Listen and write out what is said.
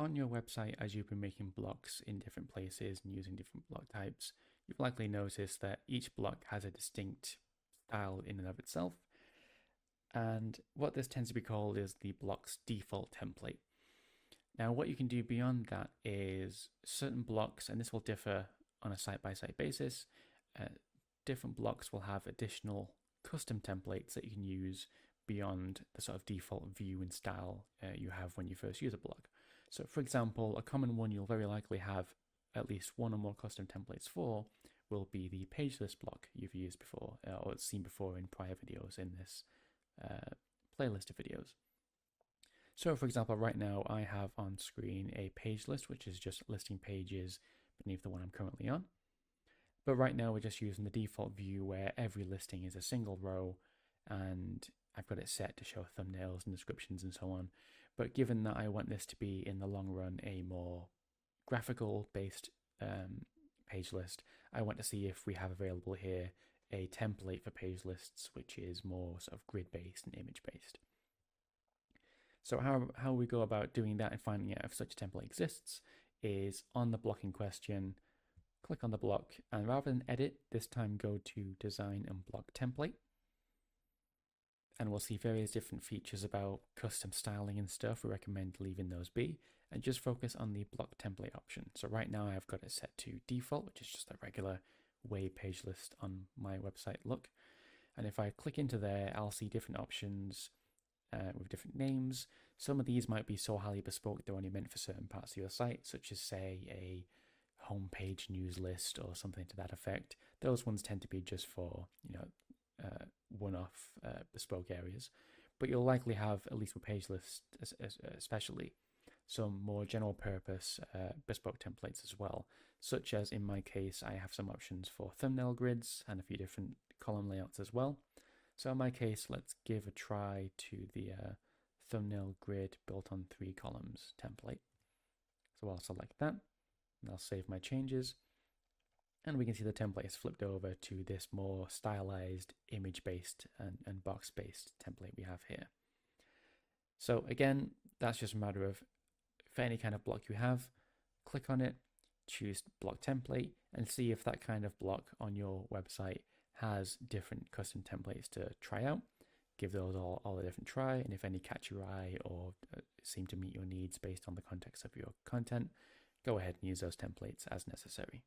on your website, as you've been making blocks in different places and using different block types, you've likely noticed that each block has a distinct style in and of itself. And what this tends to be called is the block's default template. Now, what you can do beyond that is certain blocks, and this will differ on a site-by-site basis, different blocks will have additional custom templates that you can use beyond the sort of default view and style you have when you first use a block. So for example, a common one you'll very likely have at least one or more custom templates for will be the page list block you've used before or seen before in prior videos in this playlist of videos. So for example, right now I have on screen a page list, which is just listing pages beneath the one I'm currently on. But right now we're just using the default view where every listing is a single row and I've got it set to show thumbnails and descriptions and so on. But given that I want this to be in the long run a more graphical based page list, I want to see if we have available here a template for page lists which is more sort of grid based and image based. So how we go about doing that and finding out if such a template exists is on the block in question, click on the block, and rather than edit, this time go to design and block template. And we'll see various different features about custom styling and stuff. We recommend leaving those be and just focus on the block template option. So right now I've got it set to default, which is just a regular way page list on my website look. And if I click into there, I'll see different options with different names. Some of these might be so highly bespoke they're only meant for certain parts of your site, such as say a homepage news list or something to that effect. Those ones tend to be just for one-off bespoke areas, but you'll likely have, at least with page lists especially, some more general purpose bespoke templates as well, such as in my case I have some options for thumbnail grids and a few different column layouts as well. So in my case, let's give a try to the thumbnail grid built on 3 columns template. So I'll select that and I'll save my changes. And we can see the template is flipped over to this more stylized image-based and box-based template we have here. So again, that's just a matter of, for any kind of block you have, click on it, choose block template, and see if that kind of block on your website has different custom templates to try out. Give those all a different try, and if any catch your eye or seem to meet your needs based on the context of your content, go ahead and use those templates as necessary.